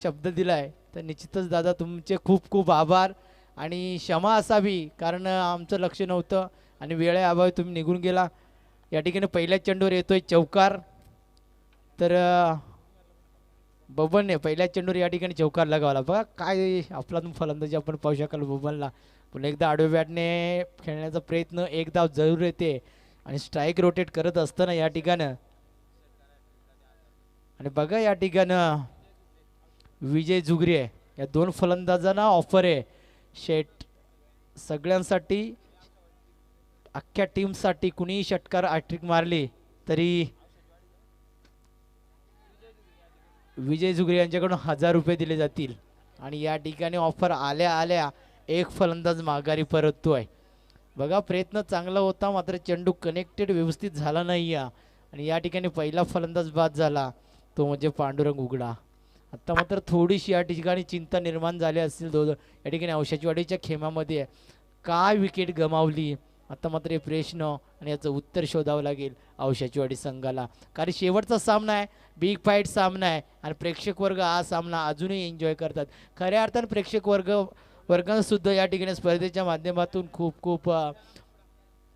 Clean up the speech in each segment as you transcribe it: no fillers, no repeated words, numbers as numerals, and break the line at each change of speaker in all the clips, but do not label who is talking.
शब्द दिलाय तर निश्चितच दादा तुमचे खूप खूप आभार आणि क्षमा असावी कारण आमचं लक्ष नव्हतं आणि वेळेअभावी तुम्ही निघून गेला. या ठिकाणी पहिल्याच चेंडूवर येतोय चौकार. तर बबनने पहिल्याच चेंडूवर या ठिकाणी चौकार लगावला. बघा काय आपला फलंदाजी आपण पाहू शकाल बबनला. पुन्हा एकदा आडव्या बॅटने खेळण्याचा प्रयत्न, एक धाव जरूर येते आणि स्ट्राईक रोटेट करत असताना या ठिकाणं. आणि बघा या ठिकाणं विजय जुगरी आहे, या दोन फलंदाजांना ऑफर आहे. शेट सगळ्यांसाठी, अख्ख्या टीमसाठी कुणीही षटकार हॅट्रिक मारली तरी विजय जुगरी यांच्याकडून 1000 रुपये दिले जातील. आणि या ठिकाणी ऑफर आल्या आल्या एक फलंदाज माघारी परततोय. बघा प्रयत्न चांगला होता मात्र चेंडू कनेक्टेड व्यवस्थित झाला नाही आणि या ठिकाणी पहिला फलंदाज बाद झाला तो म्हणजे पांडुरंग उघडा. आता मात्र थोडीशी या ठिकाणी चिंता निर्माण झाली असेल या ठिकाणी औषाची वाडीच्या खेमामध्ये काय विकेट गमावली. आता मात्र हे प्रश्न आणि याचं उत्तर शोधावं लागेल औषाची वाडी संघाला, कारण शेवटचा सामना आहे, बिग फाईट सामना आहे आणि प्रेक्षक वर्ग हा सामना अजूनही एन्जॉय करतात. खऱ्या अर्थानं प्रेक्षक वर्गांना सुद्धा या ठिकाणी स्पर्धेच्या माध्यमातून खूप खूप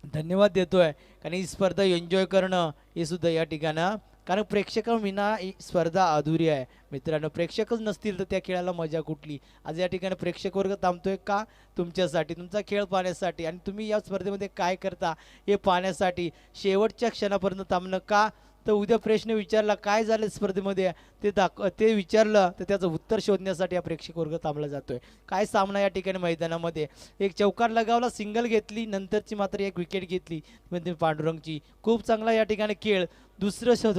धन्यवाद देतोय, कारण ही स्पर्धा एन्जॉय करणं हे सुद्धा या ठिकाणं, कारण प्रेक्षकांविना ही स्पर्धा अधुरी आहे. मित्रांनो प्रेक्षकच नसतील तर त्या खेळाला मजा कुठली. आज या ठिकाणी प्रेक्षक वर्ग थांबतोय का? तुमच्यासाठी, तुमचा खेळ पाहण्यासाठी आणि तुम्ही या स्पर्धेमध्ये काय करता हे पाहण्यासाठी. शेवटच्या क्षणापर्यंत थांबणं का? तर उद्या प्रश्न विचारला काय झालं स्पर्धेमध्ये ते विचारलं तर त्याचं उत्तर शोधण्यासाठी हा प्रेक्षक वर्ग थांबला जातोय. काय सामना या ठिकाणी मैदानामध्ये, एक चौकार लगावला, सिंगल घेतली, नंतरची मात्र एक विकेट घेतली म्हणजे पांडुरंगची. खूप चांगला या ठिकाणी खेळ. दुसरं शोध,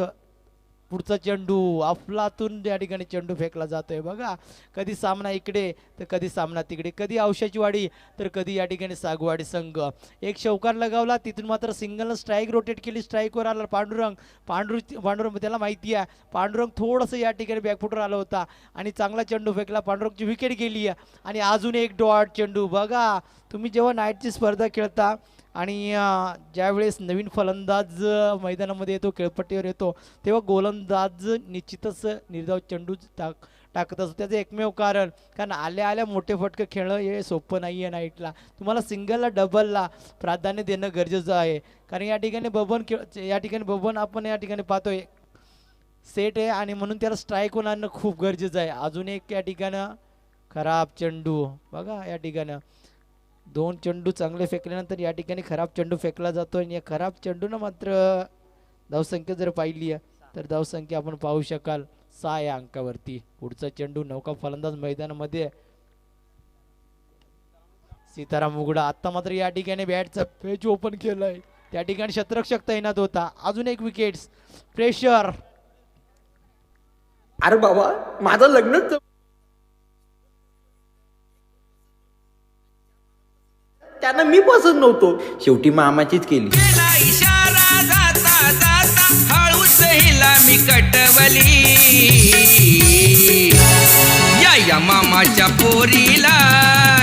पुढचा चेंडू अफलातून या ठिकाणी चेंडू फेकला जातोय. बघा कधी सामना इकडे तर कधी सामना तिकडे, कधी औषाची वाडी तर कधी या ठिकाणी सागवाडी संघ. एक चौकार लगावला, तिथून मात्र सिंगल स्ट्राईक रोटेट केली, स्ट्राईकवर आला पांडुरंग त्याला माहिती आहे. पांडुरंग थोडंसं या ठिकाणी बॅकफुटवर आला होता आणि चांगला चेंडू फेकला, पांडुरंगची विकेट गेली आणि अजून एक डॉट चेंडू. बघा तुम्ही जेव्हा नाईटची स्पर्धा खेळता आणि ज्यावेळेस नवीन फलंदाज मैदानामध्ये येतो, खेळपट्टीवर येतो, तेव्हा गोलंदाज निश्चितच निर्धाव चेंडू टाकत असतो. त्याचं एकमेव कारण आल्या आल्या मोठे फटके खेळणं हे सोपं नाही आहे. नाईटला तुम्हाला सिंगलला डबलला प्राधान्य देणं गरजेचं आहे, कारण या ठिकाणी बबन आपण या ठिकाणी पाहतोय सेट आहे आणि म्हणून त्याला स्ट्राईक आणणं खूप गरजेचं आहे. अजून एक या ठिकाणं खराब चेंडू. बघा या ठिकाणं दोन चेंडू चांगले फेकल्यानंतर या ठिकाणी खराब चेंडू फेकला जातो आणि या खराब चेंडूनं मात्र धावसंख्या जर पाहिली तर धावसंख्या आपण पाहू शकाल 6 या अंकावरती. पुढचा चेंडू नौका फलंदाज मैदानामध्ये सीताराम उघडा. आता मात्र या ठिकाणी बॅटचा पेच ओपन केलाय, त्या ठिकाणी शतरक्षक तैनात होता. अजून एक विकेट्स, प्रेशर.
अरे बाबा माझं लग्नच त्यांना मी पसंत नव्हतो, शेवटी मामाचीच केली.
इशारा जाता जाता हळूच हिला मी कटवली, या मामाच्या पोरीला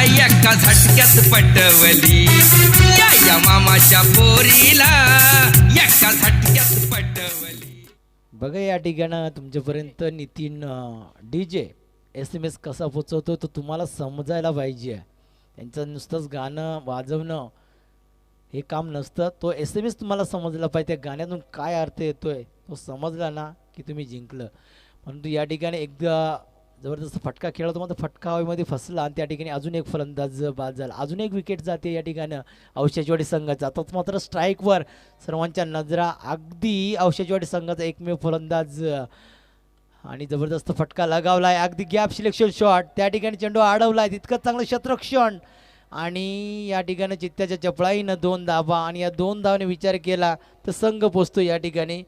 एका झटक्यात पटवली, या मामाच्या पोरीला एका झटक्यात पटवली.
बघा या ठिकाणं तुमच्यापर्यंत नितीन DJ SMS कसा पोचवतो तो तुम्हाला समजायला पाहिजे. त्यांचं नुसतंच गाणं वाजवणं हे काम नसतं, तो SMS तुम्हाला समजला पाहिजे, त्या गाण्यातून काय अर्थ येतोय तो समजला ना की तुम्ही जिंकलं. परंतु या ठिकाणी एकदा जबरदस्त फटका खेळला होता, मात्र फटका हवेमध्ये फसला आणि त्या ठिकाणी अजून एक फलंदाज बाद झाला. अजून एक विकेट जाते या ठिकाणी औषाचीवाडी संघाचा. आता मात्र स्ट्राईकवर सर्वांच्या नजरा अगदी औषाचीवाडी संघाचा एकमेव फलंदाज आणि जबरदस्त फटका लगावलाय, अगदी गॅप सिलेक्शन शॉट, त्या ठिकाणी चेंडू अडवलाय, तितकंच चांगलं शतरक्षण आणि या ठिकाणी चित्त्याच्या चपळाईनं 2 धावा आणि या 2 धावाने विचार केला तर संघ पोचतो या ठिकाणी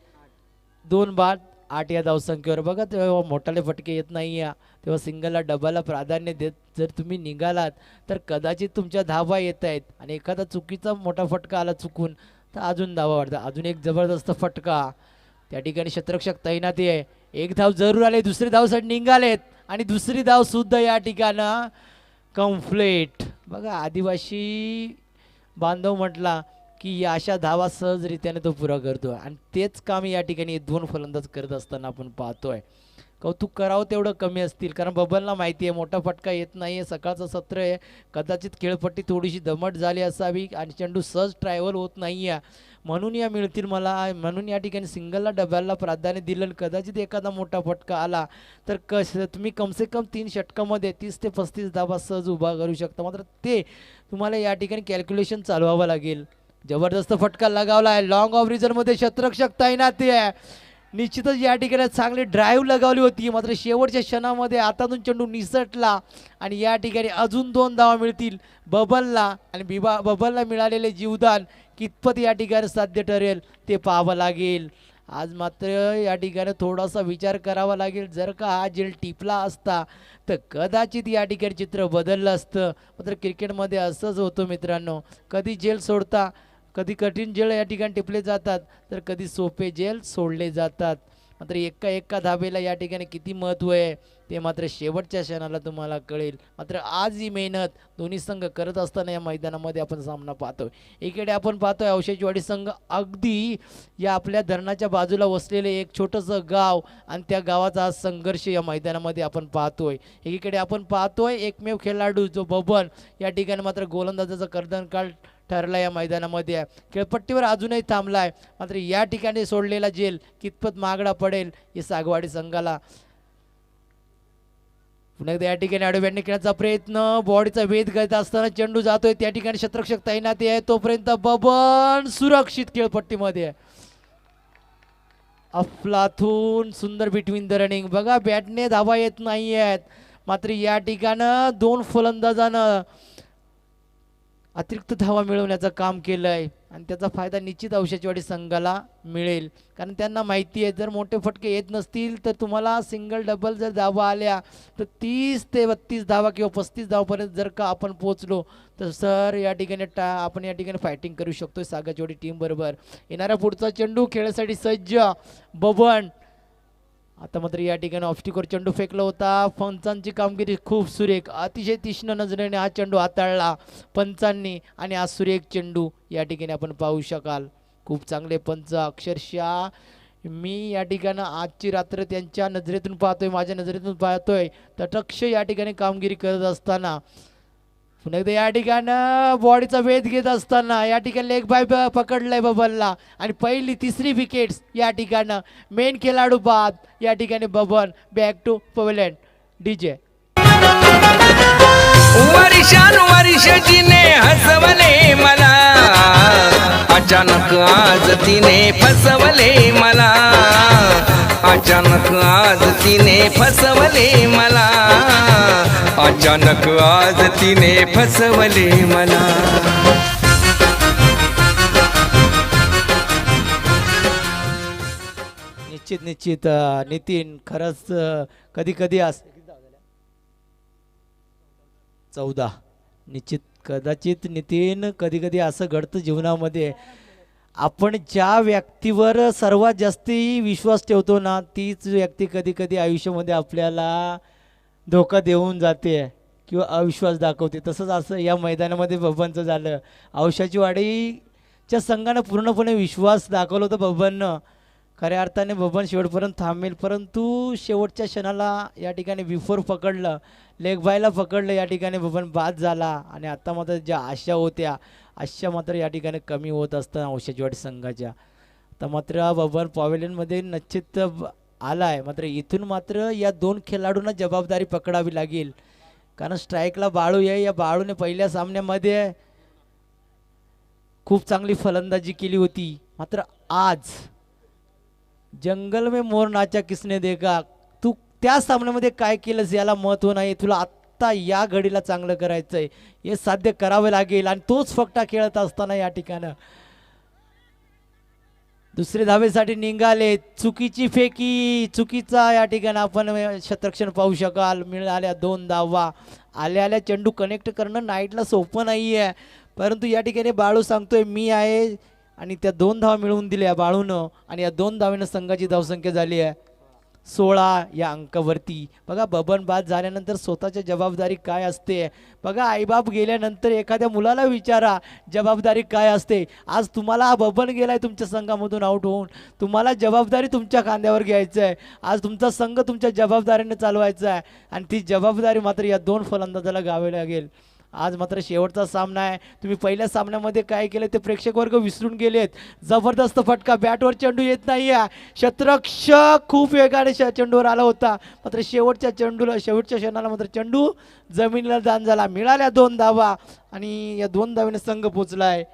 2 बाद 8 या धावसंख्येवर. बघा तेव्हा मोठाले फटके येत नाही तेव्हा सिंगलला डबलला प्राधान्य देत जर तुम्ही निघालात तर कदाचित तुमच्या धावा येत आहेत आणि एखादा चुकीचा मोठा फटका आला चुकून तर अजून धावा वाढतात. अजून एक जबरदस्त फटका, त्या ठिकाणी शतरक्षक तैनाती आहे, एक धाव जरूर आले, दुसरी धावसाठी निघालेत आणि दुसरी धाव सुद्धा या ठिकाणं कम्प्लीट. बघा आदिवासी बांधव म्हटला की या अशा धावा सहजरित्याने तो पुरा करतो आणि तेच काम या ठिकाणी 2 फलंदाज करत असताना आपण पाहतोय. कौतुक करावं तेवढं कमी असतील, कारण बबलला माहिती आहे मोठा फटका येत नाही आहे, सकाळचं सत्र आहे, कदाचित खेळपट्टी थोडीशी दमट झाली असावी आणि चेंडू सहज ट्रॅव्हल होत नाही आहे, म्हणून या मिळतील मला, म्हणून या ठिकाणी सिंगलला डब्याला प्राधान्य दिलं. कदाचित एखादा मोठा फटका आला तर तुम्ही कमसे कम 3 षटकामध्ये 30 ते 35 धावा सहज उभा करू शकता, मात्र ते तुम्हाला या ठिकाणी कॅल्क्युलेशन चालवावं लागेल. जबरदस्त फटका लगावला आहे, लॉंग ऑफ रिझनमध्ये शतरक्षक तैनात आहे. निश्चितच या ठिकाणी चांगली ड्राईव्ह लगावली होती, मात्र शेवटच्या क्षणामध्ये हातातून चेंडू निसटला आणि या ठिकाणी अजून 2 धावा मिळतील बबलला आणि बबलला मिळालेले जीवदान कितपत या ठिकाणी साध्य ठरेल ते पाहावं लागेल. आज मात्र या ठिकाणी थोडासा विचार करावा लागेल, जर का हा जेल टिपला असता तर कदाचित या ठिकाणी चित्र बदललं असतं. मात्र क्रिकेटमध्ये असंच होतं मित्रांनो, कधी जेल सोडता, कधी कठीण जेल या ठिकाणी टिपले जातात तर कधी सोपे जेल सोडले जातात. मात्र एका धाबेला या ठिकाणी किती महत्त्व आहे ते मात्र शेवटच्या क्षणाला तुम्हाला कळेल. मात्र आज ही मेहनत दोन्ही संघ करत असताना या मैदानामध्ये आपण सामना पाहतोय. एकीकडे आपण पाहतोय औषधीवाडी संघ अगदी या आपल्या धरणाच्या बाजूला वसलेले एक छोटंसं गाव आणि त्या गावाचा आज संघर्ष या मैदानामध्ये आपण पाहतोय. एकीकडे आपण पाहतोय एकमेव खेळाडू जो बबन या ठिकाणी मात्र गोलंदाजाचा कर्दनकाळ ठरला या मैदानामध्ये आहे, खेळपट्टीवर अजूनही थांबला आहे. मात्र या ठिकाणी सोडलेला जेल कितपत महागडा पडेल हे सागवाडी संघाला. पुन्हा एकदा या ठिकाणी आडव्यांनी खेळण्याचा प्रयत्न, बॉडीचा वेध घेत असताना चेंडू जातोय, त्या ठिकाणी शतरक्षक तैनाती आहे, तोपर्यंत बबन सुरक्षित खेळपट्टीमध्ये. अफलातून सुंदर बिटवीन द रनिंग. बघा बॅटने धावा येत नाही आहेत, मात्र या ठिकाणं 2 फलंदाजानं अतिरिक्त धावा मिळवण्याचं काम केलं आहे आणि त्याचा फायदा निश्चित औषधीवाडी संघाला मिळेल, कारण त्यांना माहिती आहे जर मोठे फटके येत नसतील तर तुम्हाला सिंगल डबल जर धावा आल्या तर 30 ते 32 धावा किंवा 35 धावापर्यंत जर का आपण पोचलो तर सर या ठिकाणी आपण या ठिकाणी फायटिंग करू शकतो सागवाडी टीम बरोबर. येणारा पुढचा चेंडू खेळासाठी सज्ज बबन. आता मात्र या ठिकाणी ऑफस्टिकवर चेंडू फेकला होता, पंचांची कामगिरी खूप सुरेख, अतिशय तीक्ष्ण नजरेने हा चेंडू हाताळला पंचांनी आणि हा सुरेख चेंडू या ठिकाणी आपण पाहू शकाल. खूप चांगले पंच, अक्षरशः मी या ठिकाणी आजची रात्र त्यांच्या नजरेतून पाहतोय, माझ्या नजरेतून पाहतोय, तटक्ष या ठिकाणी कामगिरी करत असताना. पुन्हा एकदा या ठिकाणी बॉडीचा वेध घेत असताना या ठिकाणी लेग बाय पकडलाय बबनला आणि पहिली 3री विकेट्स या ठिकाणी मेन खेळाडू बाद या ठिकाणी Baban. Back to pavilion DJ.
वर्षानुवर्ष तिने हसवले मला, अचानक आज तिने फसवले मला, अचानक आज तिने फसवले मला, अचानक आज तिने फसवले मला.
निश्चित नितीन, खरंच कधी कधी 14 निश्चित कदाचित नितीन कधी कधी असं घडतं जीवनामध्ये, आपण ज्या व्यक्तीवर सर्वात जास्ती विश्वास ठेवतो ना तीच व्यक्ती कधी कधी आयुष्यामध्ये आपल्याला धोका देऊन जाते किंवा अविश्वास दाखवते. तसंच असं या मैदानामध्ये बबनचं झालं. औषधीवाडीच्या संघानं पूर्णपणे विश्वास दाखवला होता बबननं, खऱ्या अर्थाने बबन शेवटपर्यंत थांबेल, परंतु शेवटच्या क्षणाला या ठिकाणी बिफोर पकडलं, लेग बायला पकडलं, या ठिकाणी बबन बाद झाला आणि आता मात्र ज्या आशा होत्या अशा मात्र या ठिकाणी कमी होत असताना औषधीवाडी संघाच्या. आता मात्र बबन पवेलियनमध्ये निश्चित आला आहे, मात्र इथून मात्र या 2 खेळाडूंना जबाबदारी पकडावी लागेल, कारण स्ट्राईकला बाळू आहे. या बाळूने पहिल्या सामन्यामध्ये खूप चांगली फलंदाजी केली होती, मात्र आज जंगल में मोर नाचा किसने देखा, तू त्या सामन्यामध्ये काय केलंस याला महत्त्व नाही, तुला आत्ता या घडीला चांगलं करायचं आहे, हे साध्य करावं लागेल. आणि तोच फटका खेळत असताना या ठिकाणं दुसरे धावेसाठी निघाले, चुकीची फेकी, चुकीचा या ठिकाणी आपण शतरक्षण पाहू शकाल. मिळाल्या 2 धावा. आल्या चेंडू कनेक्ट करणं नाईटला सोपं नाही आहे, परंतु या ठिकाणी बाळू सांगतोय मी आहे आणि त्या 2 धावा मिळवून दिल्या बाळूनं आणि या 2 धावेनं संघाची धावसंख्या झाली आहे 16 या अंकावरती. बघा बबन बाद झाल्यानंतर स्वतःची जबाबदारी काय असते. बघा आईबाप गेल्यानंतर एखाद्या मुलाला विचारा जबाबदारी काय असते. आज तुम्हाला हा बबन गेलाय तुमच्या संघामधून आउट होऊन, तुम्हाला जबाबदारी तुमच्या खांद्यावर घ्यायचं आहे. आज तुमचा संघ तुमच्या जबाबदारीने चालवायचा आहे आणि ती जबाबदारी मात्र या 2 फलंदाजाला घ्यावी लागेल. आज मात्र शेवटचा सामना आहे. तुम्ही पहिल्या सामन्यामध्ये काय केलं ते प्रेक्षक वर्ग विसरून गेलेत. जबरदस्त फटका, बॅटवर चेंडू येत नाही आहे. शतरक्षक खूप वेगाने चेंडूवर आला होता, मात्र शेवटच्या क्षणाला मात्र चेंडू जमिनीला दान झाला. मिळाल्या 2 धावा आणि या 2 धावेने संघ पोचलाय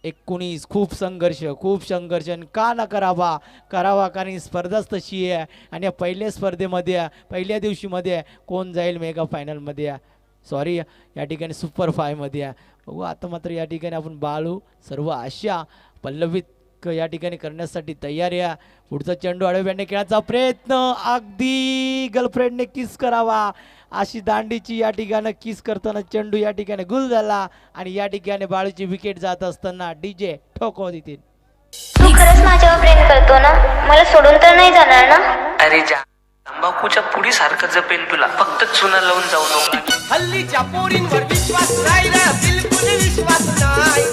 19. खूप संघर्ष आणि का ना करावा कारण ही स्पर्धाच तशी आहे. आणि या पहिल्या स्पर्धेमध्ये पहिल्या दिवशीमध्ये कोण जाईल मेगा फायनलमध्ये, सॉरी या ठिकाणी सुपर 5 मध्ये. बघू आता मात्र या ठिकाणी आपण बाळू सर्व आशा पल्लवित या ठिकाणी करण्यासाठी तयार आहे. पुढचा चेंडू आडव्याने खेळायचा प्रयत्न, अगदी गर्लफ्रेंडने किस करावा अशी दांडीची या ठिकाणी किस करताना चेंडू या ठिकाणी गुल झाला आणि या ठिकाणी बाळूची विकेट जात असताना डीजे ठोको देतील.
तू खरंच माझ्यावर प्रेम करतो ना? मला सोडून तर नाही जाणार ना?
अरे जा, तंबाखूच्या पुडी सारखं जपेन तुला, फक्त चुना लावून जाऊ नको.
हल्लीच्या पोरींवर विश्वास नाही रे, बिलकुल विश्वास नाही.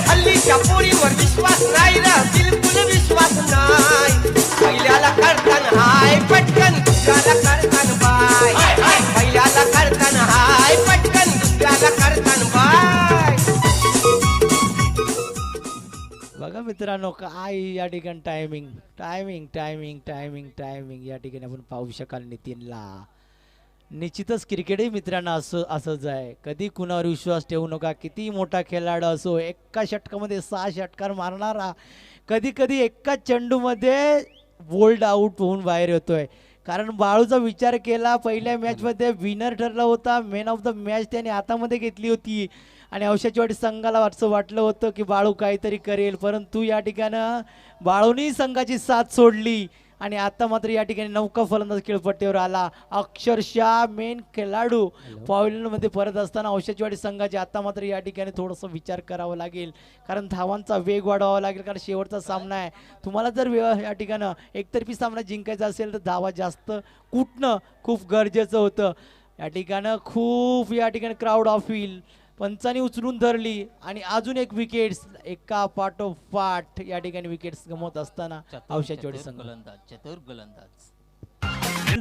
हल्लीच्या पोरींवर विश्वास नाही रे, बिलकुल विश्वास नाही. पहिल्याला करताना हाय पटकन, दुसऱ्याला करताना बाय. पहिल्याला करताना हाय पटकन, दुसऱ्याला करताना बाय.
बघा मित्रांनो काय या ठिकाणी टायमिंग या ठिकाणी आपण पाहू शकाल नितीनला. निश्चितच क्रिकेटही मित्रांनो असंच आहे. कधी कुणावर विश्वास ठेवू नका. किती मोठा खेळाडू असो, एका षटकामध्ये 6 षटकार मारणारा कधी कधी एका चेंडूमध्ये बोल्ड आउट होऊन बाहेर येतोय. कारण बाळूचा विचार केला, पहिल्या मॅचमध्ये विनर ठरला होता, मॅन ऑफ द मॅच त्याने हातामध्ये घेतली होती आणि औषधवाडी संघाला असं वाटलं होतं की बाळू काहीतरी करेल, परंतु या ठिकाणं बाळूनी संघाची साथ सोडली आणि आता मात्र या ठिकाणी नौका फलंदाज खेळपट्टीवर आला. अक्षरशः मेन खेळाडू पॉईंटमध्ये परत असताना औषधवाडी संघाचे आता मात्र या ठिकाणी थोडंसं विचार करावा लागेल, कारण धावांचा वेग वाढवावा लागेल, कारण शेवटचा सामना आहे. तुम्हाला जर या ठिकाणं एकतर्फी सामना जिंकायचा असेल तर धावा जास्त कुठणं खूप गरजेचं होतं. या ठिकाणं खूप या ठिकाणी क्राऊड ऑफ होईल. पंचांनी उचलून धरली आणि अजून एक विकेट्स एका पाठोपाठ या ठिकाणी विकेट्स गमवत असताना औषधवाडी संघ
चतुर गोलंदाज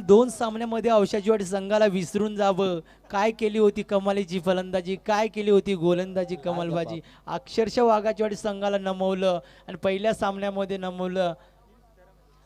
2 सामन्यामध्ये औषधवाडी संघाला विसरून जावं. काय केली होती कमालीची फलंदाजी, काय केली होती गोलंदाजी कमालबाजी. अक्षरशः वाघाचीवाडी संघाला नमवलं आणि पहिल्या सामन्यामध्ये नमवलं.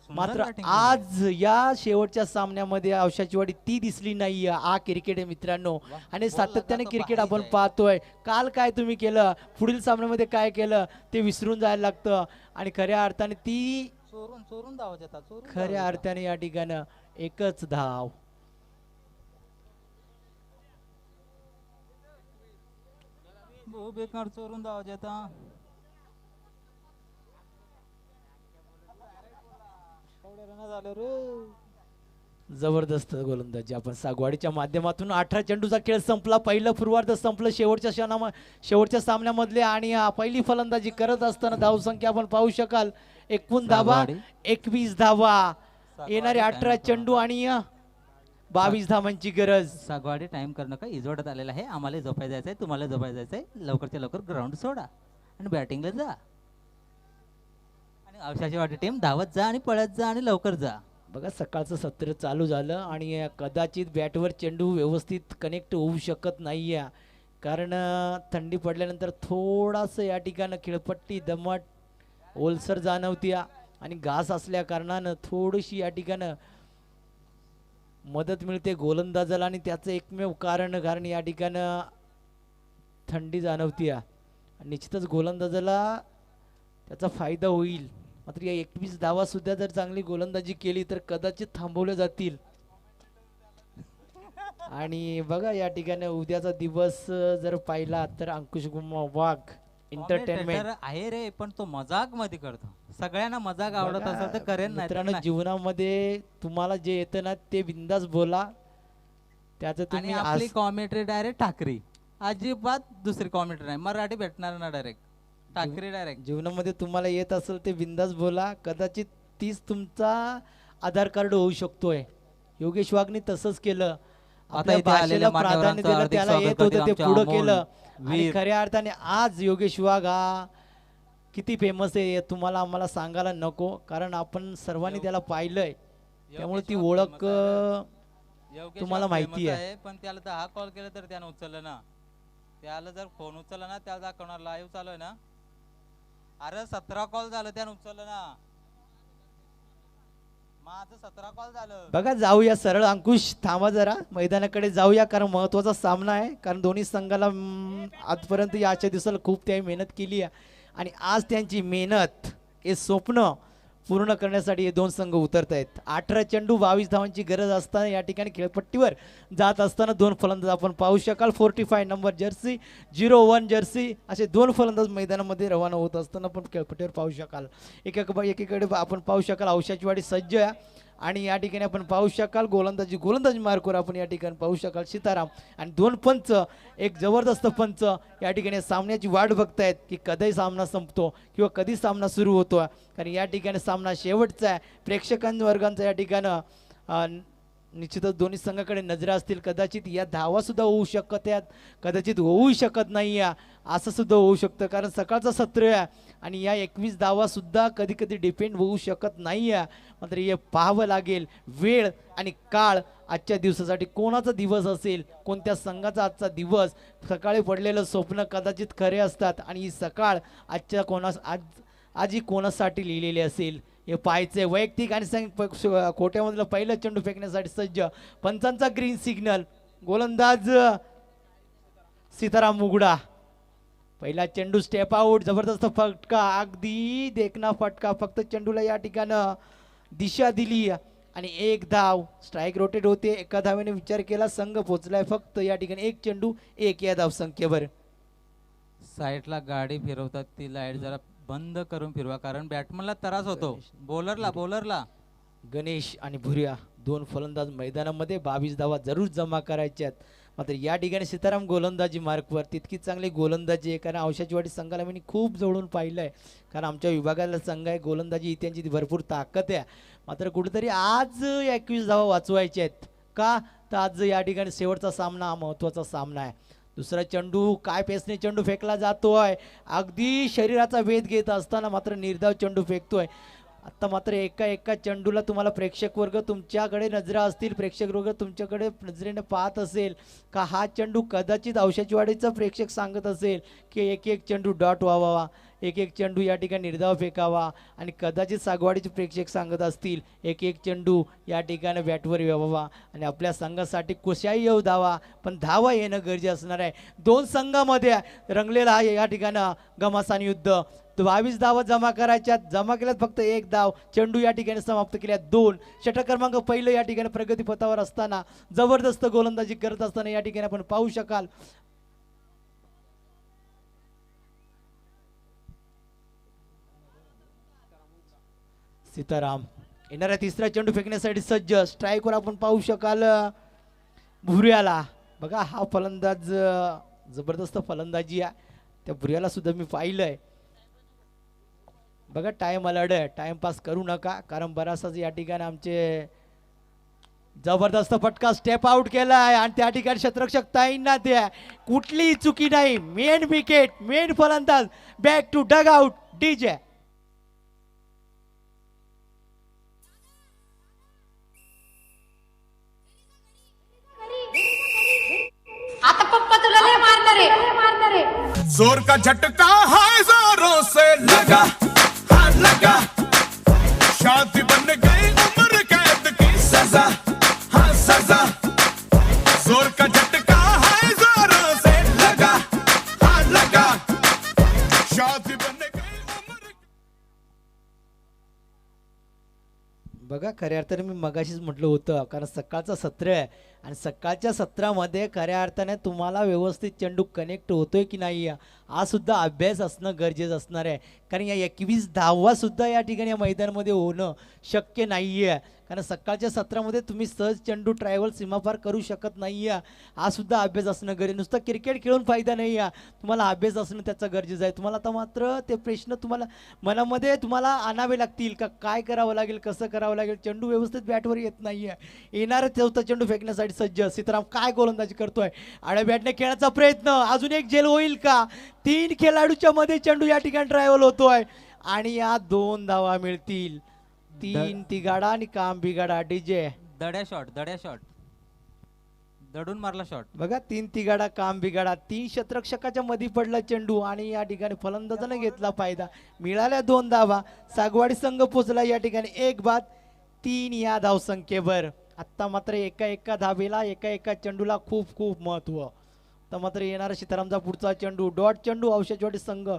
मात्र आज या शेवटच्या सामन्यामध्ये औषधवाडी ती दिसली नाही. हा क्रिकेट आहे मित्रांनो आणि सातत्याने क्रिकेट आपण पाहतोय. काल काय तुम्ही केलं, पुढील सामन्यामध्ये काय केलं ते विसरून जायला लागतं आणि खऱ्या अर्थाने ती
चोरून धावा देतात,
खऱ्या अर्थाने या ठिकाणी एकच धाव.
बेकार चोरून धावा देता.
जबरदस्त गोलंदाजी आपण सागवाडीच्या माध्यमातून 18 चेंडूचा खेळ संपला. पहिलं पूर्वार्ध संपलं शेवटच्या सामन्यामधले आणि पहिली फलंदाजी करत असताना धावसंख्या आपण पाहू शकाल 21 धावा, 21 धावा, येणारे 18 चेंडू आणि 22 धावांची गरज.
सागवाडी टाइम करणं का इजवडत आलेला आहे. आम्हाला झोपाय जायचंय, तुम्हाला झोपाय जायचंय. लवकरच्या लवकर ग्राउंड सोडा आणि बॅटिंगला जा आणि औषधाची वाटी टीम धावत जा आणि पळत जा आणि लवकर जा.
बघा सकाळचं सत्र चालू झालं आणि कदाचित बॅटवर चेंडू व्यवस्थित कनेक्ट होऊ शकत नाही आहे, कारण थंडी पडल्यानंतर थोडासा या ठिकाणी खेळपट्टी दमट ओलसर जाणवती आणि घास असल्या कारणानं थोडीशी या ठिकाणी मदत मिळते गोलंदाजाला आणि त्याचं एकमेव कारण या ठिकाणी थंडी जाणवती. निश्चितच गोलंदाजाला त्याचा फायदा होईल. मात्र या 21 धावा सुद्धा जर चांगली गोलंदाजी केली तर कदाचित थांबवल्या जातील. आणि बघा या ठिकाणी उद्याचा दिवस जर पाहिला तर अंकुश वाघ एंटरटेनमेंट
आहे रे, पण तो मजाक मध्ये करतो. सगळ्यांना मजाक आवडत असेल तर करेन.
मित्रांनो जीवनामध्ये तुम्हाला जे येतं ना ते बिंदास बोला. त्याचं तुम्ही
आपली कॉमेंट्री डायरेक्ट ठाकरे, अजिबात दुसरी कॉमेंट्री नाही. मराठी भेटणार ना डायरेक्ट ठाकरे डायरेक्ट.
जीवनामध्ये तुम्हाला येत असेल ते बिंदास बोला. कदाचित तीच तुमचा आधार कार्ड होऊ शकतोय. योगेश वाघने तसंच केलं. आपल्या
इथे आलेल्या
भाषेला प्राधान्य
मान्यवरांचं
दिलं,
हार्दिक
त्याला
स्वागत
येत
करतील
होतं ते
आमच्या
पुढं
अमोल
केलं. आणि
वीर.
खऱ्या अर्थाने आज योगेश वाघ हा किती फेमस आहे हे तुम्हाला आम्हाला सांगायला नको, कारण आपण सर्वांनी त्याला पाहिलंय, त्यामुळे ती ओळख तुम्हाला माहिती आहे.
पण त्याला 10 कॉल केला तर त्यानं उचललं ना. त्याला जर फोन उचलला ना, त्याला दाखवणार लाईव्ह चालू आहे ना. अरे 17 कॉल झालं त्यानं उचललं ना. माझं 17 कॉल झालं.
बघा, जाऊया सरळ. अंकुश थांबा जरा, मैदानाकडे जाऊया, कारण महत्वाचा सामना आहे. कारण दोन्ही संघाला आजपर्यंत या आजच्या दिवसाला खूप त्यांनी मेहनत केली आहे आणि आज त्यांची मेहनत हे स्वप्न पूर्ण करण्यासाठी हे दोन संघ उतरत आहेत. 18 चेंडू 22 धावांची गरज असताना या ठिकाणी खेळपट्टीवर जात असताना दोन फलंदाज आपण पाहू शकाल. 45 नंबर जर्सी, 01 जर्सी असे दोन फलंदाज मैदानामध्ये रवाना होत असताना पण खेळपट्टीवर पाहू शकाल. एकीकडे आपण पाहू शकाल औषाची वाडी सज्ज आहे आणि या ठिकाणी आपण पाहू शकाल गोलंदाजी मार्कवर आपण या ठिकाणी पाहू शकाल सीताराम. आणि दोन पंच, एक जबरदस्त पंच या ठिकाणी सामन्याची वाट बघतायत की कधी सामना संपतो किंवा कधी सामना सुरू होतो, कारण या ठिकाणी सामना शेवटचा आहे. प्रेक्षकांवर्गांचा या ठिकाणी निश्चितच दोन्ही संघाकडे नजरा असतील. कदाचित या धावा सुद्धा होऊ शकत आहेत, कदाचित होऊ शकत नाही आहे, असं सुद्धा होऊ शकतं, कारण सकाळचं सत्र आहे आणि या 21 धावा सुद्धा कधी कधी डिपेंड होऊ शकत नाही आहे. मात्र हे पाहावं लागेल वेळ आणि काळ आजच्या दिवसासाठी कोणाचा दिवस असेल, कोणत्या संघाचा आजचा दिवस. सकाळी पडलेलं स्वप्न कदाचित खरे असतात आणि ही सकाळ आजही कोणासाठी लिहिलेली असेल हे पाहायचंय. वैयक्तिक आणि कोट्यामधलं पहिलं चेंडू फेकण्यासाठी सज्ज. पंचांचा ग्रीन सिग्नल. गोलंदाज सीताराम मुगडा. पहिला चेंडू स्टेप आउट. जबरदस्त फटका, अगदी देखना फटका. फक्त चेंडूला या ठिकाणं दिशा दिली आणि एक धाव. स्ट्राईक रोटेट होते. एका धावेने विचार केला, संघ पोचलाय फक्त या ठिकाणी एक चेंडू एक या धाव संख्येवर.
साईडला गाडी फिरवतात ती लाईट जरा बंद करून फिरवा, कारण बॅटमनला त्रास होतो. बॉलरला
गणेश आणि भुरिया दोन फलंदाज मैदानामध्ये 22 धावा जरूर जमा करायच्यात. मात्र या ठिकाणी सीताराम गोलंदाजी मार्कवर. तितकी चांगली गोलंदाजी आहे, कारण औषाची वाडी संघाला मी खूप जवळून पाहिलं आहे, कारण आमच्या विभागाला संघ आहे गोलंदाजी ही त्यांची भरपूर ताकद आहे. मात्र कुठेतरी आज 21 धावा वाचवायच्या आहेत का, तर आज या ठिकाणी शेवटचा सामना हा महत्त्वाचा सामना आहे. दुसरा चेंडू काय पेसने चेंडू फेकला जातोय, अगदी शरीराचा वेध घेत असताना मात्र निर्धाव चेंडू फेकतोय. आता मात्र एका चेंडूला तुम्हाला प्रेक्षक वर्ग तुमच्याकडे नजरा असतील, प्रेक्षक वर्ग तुमच्याकडे नजरेने पाहत असेल का हा चेंडू कदाचित औषाची वाडीचा प्रेक्षक सांगत असेल की एक चेंडू डॉट व्हावा, एक चेंडू या ठिकाणी निर्धाव फेकावा, आणि कदाचित सागवाडीचे प्रेक्षक सांगत असतील एक चेंडू या ठिकाणी बॅटवर यावा आणि आपल्या संघासाठी कुशाही येऊ धावा, पण धावा येणं गरजेचं असणार आहे. दोन संघामध्ये रंगलेला आहे या ठिकाणी घमासान युद्ध. 22 धावा जमा करायच्यात, जमा केल्यात फक्त एक धाव. चेंडू या ठिकाणी समाप्त केल्यात 2. षटक क्रमांक पहिलं या ठिकाणी प्रगतीपथावर असताना जबरदस्त गोलंदाजी करत असताना या ठिकाणी आपण पाहू शकाल. सीताराम येणाऱ्या तिसरा चेंडू फेकण्यासाठी सज्ज. स्ट्राईकवर आपण पाहू शकाल भुरियाला. बघा हा फलंदाज जबरदस्त फलंदाजी आहे, त्या भुरियाला सुद्धा मी पाहिलंय. बघा टाइम अलर्ट आहे, टाइमपास करू नका, कारण बराचसाच या ठिकाणी आमचे जबरदस्त फटका स्टेप आउट केला आहे आणि त्या ठिकाणी क्षेत्ररक्षक ताईंना द्या, कुठलीही चुकी नाही. मेन विकेट, मेन फलंदाज, back to dugout DJ.
आता पप्पा तुला लय मारणार आहे.
जोर का झटका है जोरों से लगा, हाँ लगा, शादी बन गई उम्र कैद की सजा, हाँ सजा. जोर का झटका है जोरों से लगा, हाँ लगा, शादी बन गई उम्र.
बघा खऱ्या अर्थाने मी मगाशीच म्हटलं होतं, कारण सकाळचं सत्र आहे आणि सकाळच्या सत्रामध्ये खऱ्या अर्थाने तुम्हाला व्यवस्थित चेंडू कनेक्ट होतोय की नाही हा सुद्धा अभ्यास असणं गरजेचं असणार आहे. कारण या 21 धावा सुद्धा या ठिकाणी या मैदानामध्ये होणं शक्य नाही आहे, कारण सकाळच्या सत्रामध्ये तुम्ही सहज चेंडू ट्रायव्हल सीमापार करू शकत नाही आहे. हा सुद्धा अभ्यास असणं गरजेचं. नुसतं क्रिकेट खेळून फायदा नाही आहे, तुम्हाला अभ्यास असणं त्याचा गरजेचं आहे. तुम्हाला आता मात्र ते प्रश्न तुम्हाला मनामध्ये तुम्हाला आणावे लागतील का, काय करावं लागेल, कसं करावं लागेल. चेंडू व्यवस्थित बॅटवर येत नाही आहे. येणारा चौथा चेंडू फेकण्यासाठी सज्ज सीताराम काय गोलंदाजी करतोय, आड्या बॅटने खेळण्याचा प्रयत्न, अजून एक झेल होईल का. 3 खेळाडूच्या मध्ये चेंडू या ठिकाणी ट्रायव्हल होतोय आणि या 2 धावा मिळतील. 3 तिगाडा आणि काम बिगाडा. डीजे
दड्या शॉट दडून मारला शॉट.
बघा 3 तिगाडा काम बिगाडा. 3 शतरक्षकाच्या मध्ये पडला चेंडू आणि या ठिकाणी फलंदाजाने घेतला फायदा. मिळाल्या 2 धावा. सागवाडी संघ पोचला या ठिकाणी 1 बाद 3 या धावसंख्येवर. आत्ता मात्र एका धावेला एका चेंडूला खूप खूप महत्व. तर मात्र येणारा सीतारामचा पुढचा चेंडू डॉट चेंडू. औषधवाडी संघ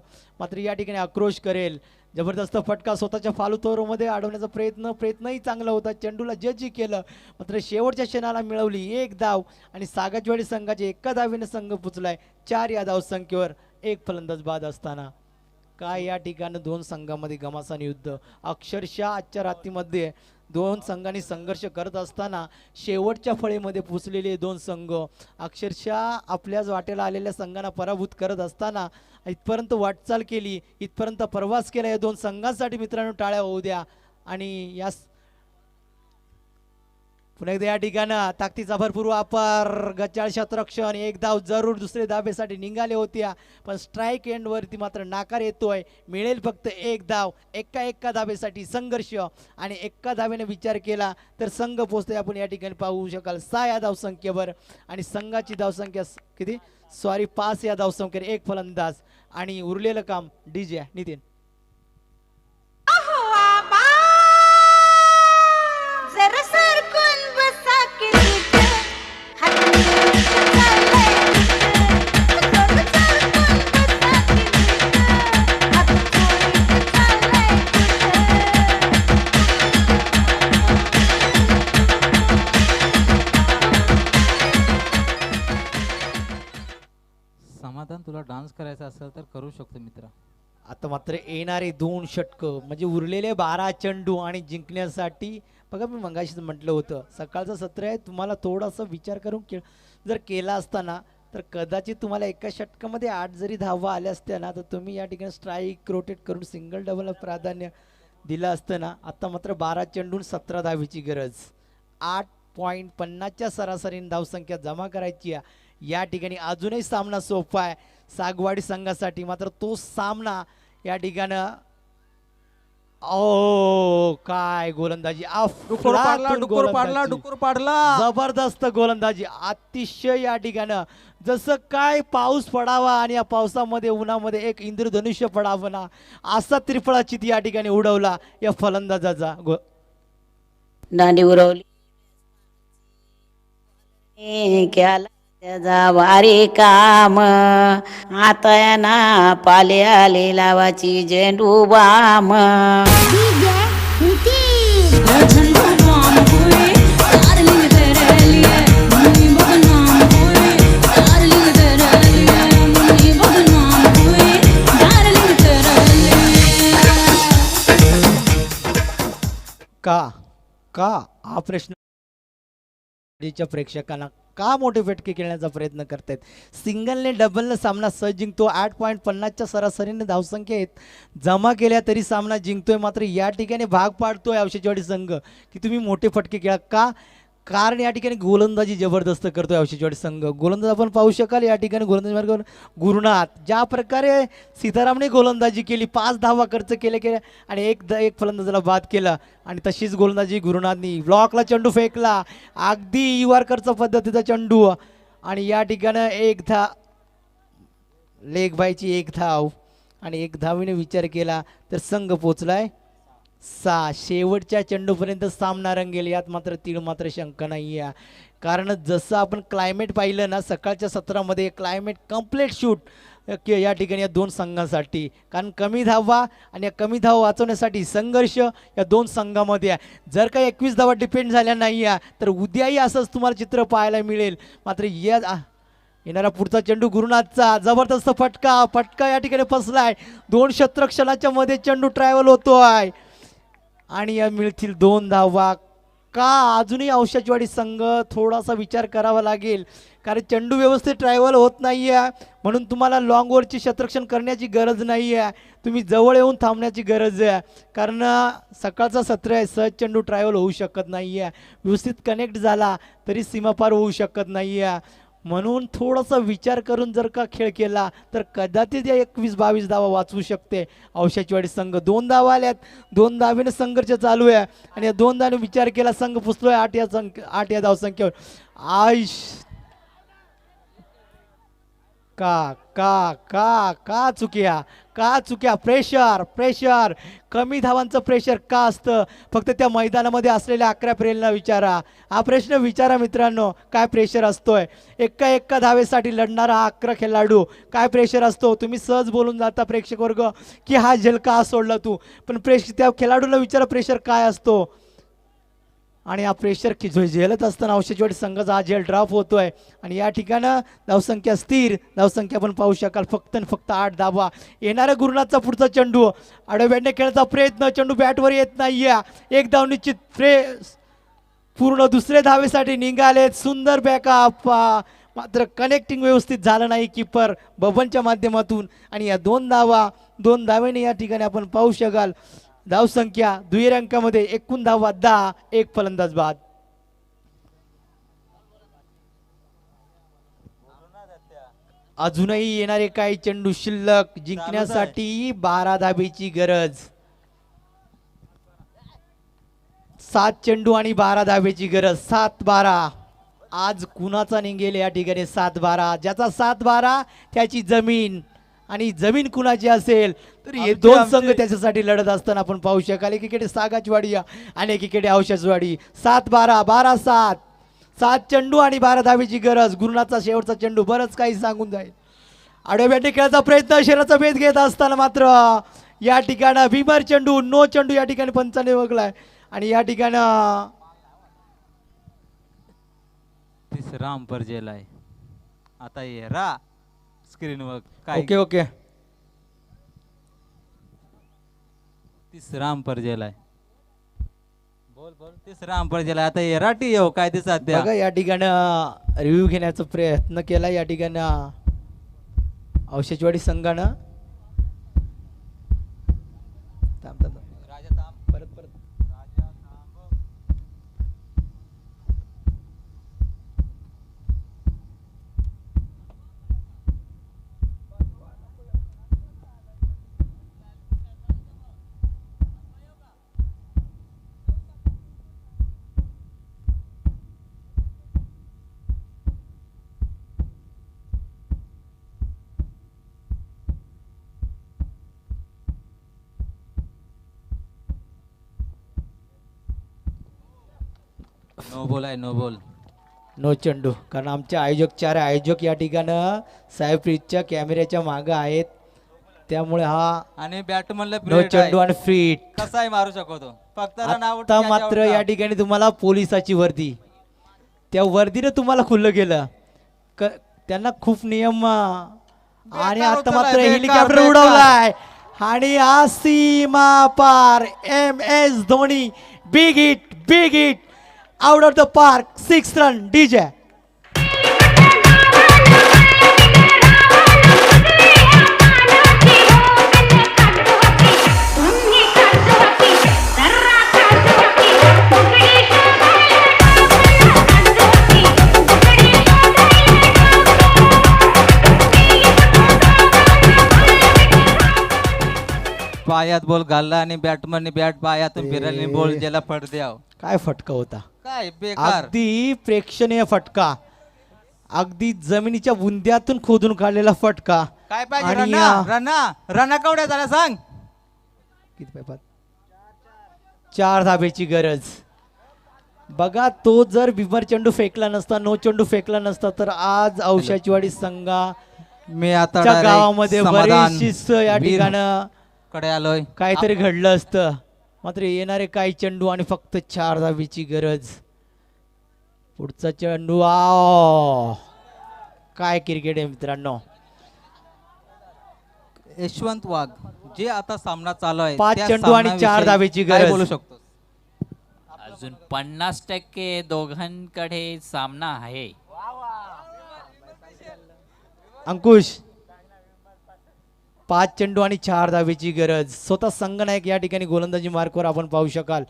मात्र या ठिकाणी आक्रोश करेल. जबरदस्त फटका स्वतःच्या फालुतोरमध्ये अडवण्याचा प्रयत्नही चांगला होता. चेंडूला जजी केलं मात्र शेवटच्या क्षणाला मिळवली 1 धाव आणि सागजवाडी संघाचे एका धावेने संघ पुचलाय 4 या धावसंख्येवर. 1 फलंदाज बाद असताना काय या ठिकाणी 2 संघामध्ये घमासान युद्ध. अक्षरशः आजच्या रात्रीमध्ये 2 संघांनी संघर्ष करत असताना शेवटच्या फळीमध्ये पोचलेले 2 संघ अक्षरशः आपल्याच वाटेला आलेल्या संघांना पराभूत करत असताना इथपर्यंत वाटचाल केली, इथपर्यंत प्रवास केला. या 2 संघांसाठी मित्रांनो टाळ्या होऊ द्या. आणि या पुन्हा एकदा या ठिकाणं ताकदीचा भरपूर वापर. गचाळ शतरक्षण 1 धाव जरूर दुसरे धाबेसाठी निघाले होत्या पण स्ट्राईक एंडवरती मात्र नाकार येतोय. मिळेल फक्त 1 धाव. एका धाबेसाठी संघर्ष आणि एका धावेने विचार केला तर संघ पोहोचतोय. आपण या ठिकाणी पाहू शकाल 6 या धावसंख्येवर आणि संघाची धावसंख्या किती 5 या धावसंख्येवर. 1 फलंदाज आणि उरलेलं काम डीजे नितीन.
समाधान तुला डान्स करायचा असेल तर करू शकतो मित्र.
आता मात्र येणारे 2 षटकं म्हणजे उरलेले 12 चेंडू आणि जिंकण्यासाठी बघा मी मगाशीच म्हटलं होतं सकाळचं सत्र आहे. तुम्हाला थोडासा विचार करून जर केला असताना तर कदाचित तुम्हाला एका षटकामध्ये 8 जरी धावा आल्या असत्या ना तर तुम्ही या ठिकाणी स्ट्राईक रोटेट करून सिंगल डबलला प्राधान्य दिलं असतं ना. आता मात्र 12 चेंडून 17 धावेची गरज. 8.50च्या सरासरीने धावसंख्या जमा करायची आहे. या ठिकाणी अजूनही सामना सोपा आहे सागवाडी संघासाठी. मात्र तो सामना या ठिकाणी काय गोलंदाजी
डुकर पाडला
जबरदस्त गोलंदाजी अतिशय या ठिकाणी जसं काय पाऊस पडावा आणि या पावसामध्ये उन्हामध्ये एक इंद्रधनुष्य पडावं ना असा त्रिफळा चित या ठिकाणी उडवला या फलंदाजाचा.
दांडी उडवली केला त्याचा वारी काम. आता ना पाले आले लावाची झेंडू बाम.
का हा प्रश्न प्रेक्षकांना का मोठे फटके खेळण्याचा प्रयत्न करतायत. सिंगलने डबलने सामना सहज जिंकतो. 8.50च्या सरासरीने धावसंख्या जमा केल्या तरी सामना जिंकतोय. मात्र या ठिकाणी भाग पाडतोय औषधवाडी संघ की तुम्ही मोठे फटके खेळा. का कारण या ठिकाणी गोलंदाजी जबरदस्त करतोय औषधवाडी संघ. गोलंदाज आपण पाहू शकाल या ठिकाणी गोलंदाजी मार्गावर गुरुनाथ ज्या प्रकारे सीतारामने गोलंदाजी केली 5 धावा खर्च केल्या आणि एक फलंदाजाला बाद केला. आणि तशीच गोलंदाजी गुरुनाथनी ब्लॉकला चेंडू फेकला अगदी युवारकरचा पद्धतीचा चेंडू आणि या ठिकाणी लेग बायची 1 धाव आणि 1 धावीने विचार केला तर संघ पोचलाय 6. शेवटच्या चेंडूपर्यंत सामना रंगेल यात मात्र तीळ मात्र शंका नाही आहे. कारण जसं आपण क्लायमेट पाहिलं ना सकाळच्या सत्रामध्ये क्लायमेट कम्प्लीट शूट या ठिकाणी या 2 संघांसाठी. कारण कमी धावा आणि या कमी धावा वाचवण्यासाठी संघर्ष या 2 संघामध्ये आहे. जर का 21 धावा डिपेंड झाल्या नाही आहे तर उद्याही असंच तुम्हाला चित्र पाहायला मिळेल. मात्र येणारा पुढचा चेंडू गुरुनाथचा जबरदस्त फटका या ठिकाणी फसलाय. 2 शतरक्षणाच्या मध्ये चेंडू ट्रॅव्हल होतोय आणि या मिळतील 2 धावा. का अजूनही औषधवाडी संघ थोडासा विचार करावा लागेल, कारण चेंडू व्यवस्थित ट्रॅव्हल होत नाही आहे, म्हणून तुम्हाला लॉंग ओव्हरची क्षेत्ररक्षण करण्याची गरज नाही आहे, तुम्ही जवळ येऊन थांबण्याची गरज आहे, कारण सकाळचा सत्र आहे, सहज चेंडू ट्रॅव्हल होऊ शकत नाही आहे, व्यवस्थित कनेक्ट झाला तरी सीमापार होऊ शकत नाही आहे, म्हणून थोडासा विचार करून जर का खेळ केला तर कदाचित या 21-22 धावा वाचवू शकते औषधवाडी संघ. 2 धावा आल्यात, 2 धावेने संघर्ष चालू आहे आणि या 2 धावाने विचार केला संघ पुसलोय 8 या धावसंख्येवर. आयुष का का का का चुक्या प्रेशर कमी धावांचं प्रेशर का असतं? फक्त त्या मैदानामध्ये असलेल्या 11 प्रेरणा विचारा, हा प्रश्न विचारा मित्रांनो, काय प्रेशर असतोय? एका धावेसाठी लढणारा हा 11 खेळाडू, काय प्रेशर असतो? तुम्ही सहज बोलून जाता प्रेक्षक वर्ग की हा झेल का सोडला तू, पण त्या खेळाडूला विचारा प्रेशर काय असतो. आणि हा प्रेशर झेलत असताना औषधवाडी संघाचा हा झेल ड्रॉप होतोय आणि या ठिकाणं धावसंख्या स्थिर, धावसंख्या पण पाहू शकाल फक्त आणि फक्त 8 धावा. येणाऱ्या गुरुनाथचा पुढचा चेंडू आडव्याने खेळण्याचा प्रयत्न, चेंडू बॅटवर येत नाहीये, 1 धाव निश्चित, पूर्ण दुसरे धावेसाठी निघालेत, सुंदर बॅकअप, मात्र कनेक्टिंग व्यवस्थित झालं नाही कीपर बबनच्या माध्यमातून आणि या 2 धावेने या ठिकाणी आपण पाहू शकाल धावसंख्या दुहेरी अंकामध्ये एकूण धावा 10, 1 फलंदाज बाद. अजूनही येणारे काही चेंडू शिल्लक, जिंकण्यासाठी 12 धावेची गरज. 7 चेंडू आणि 12 धावेची गरज. 7-12 आज कुणाचा निघेल या ठिकाणी? 7-12 ज्याचा 7-12 त्याची जमीन, आणि जमीन कुणाची असेल तर हे 2 संघ त्याच्यासाठी लढत असताना आपण पाहू शकाल. एकीकडे सागाचवाडी आणि एकीकडे औषधवाडी. 7-12 12-7 7 चेंडू आणि 12 धावेची गरज. गुरुनाथचा शेवटचा चेंडू बरंच काही सांगून जाईल. आडव्या बॅटने खेळायचा प्रयत्न, शरीराचा भेद घेत असताना मात्र या ठिकाणी भीमर चेंडू, नो चेंडू या ठिकाणी पंचाने वगलाय आणि या ठिकाणी
तिसरा अंपर जेल आहे. आता येरा स्क्रीनवर काय
ओके
तिसरा अंपर जेल आहे. बोल तिसरा अंपर जेल आहे. आता एराटी येऊ काय ते सध्या
बघा या ठिकाणी रिव्ह्यू घेण्याचा प्रयत्न केला या ठिकाणी औषधवाडी संघानं.
नो बॉल आहे, नो बॉल,
नो चेंडू. कारण आमचे आयोजक 4 आयोजक या ठिकाणी साहेबप्रीतच्या कॅमेऱ्याच्या मागे आहेत, त्यामुळे हा
आणि बॅटमनला
नो चेंडू आणि फ्रीट
कसाही मारू शकतो. फक्त रन आउट.
आता मात्र या ठिकाणी तुम्हाला पोलिसाची वर्दी, त्या वर्दीने तुम्हाला खुल्लं गेलं. त्यांना खूप नियम आणि आता मात्र हेलिकॉप्टर उडवलाय आणि हा सीमा पार. MS Dhoni big hit out of the park, 6 run DJ.
पायात बॉल घालला आणि बॅटमनने बॅट पायातून फिरवली, बॉल ज्याला फट द्याव.
काय फटका होता,
काय बेकार,
अगदी प्रेक्षणीय फटका, अगदी जमिनीच्या बुंद्यातून खोदून काढलेला फटका.
काय पाहिजे? रना केवढ्या झाल्या सांग?
किती पाहिजे? 4 धावेची गरज. बघा तो जर भीमर चेंडू फेकला नसता, नो चेंडू फेकला नसता तर आज औषधवाडी संघा
मी आता
गावामध्ये बरीचशी या ठिकाणी
कडे आलोय,
काहीतरी घडलं असतं. मात्र येणारे काही चेंडू आणि फक्त 4 धावेची गरज. पुढचा चेंडू, काय क्रिकेट आहे मित्रांनो.
यशवंत वाघ जे आता सामना चालू आहे
5 चेंडू आणि 4 धावेची गरज.
बोलू शकतो.
अजून 50% दोघांकडे सामना आहे.
अंकुश 5 चेंडू आणि 4 धावेची गरज. स्वतः संघनायक या ठिकाणी गोलंदाजी मार्कवर आपण पाहू शकाल.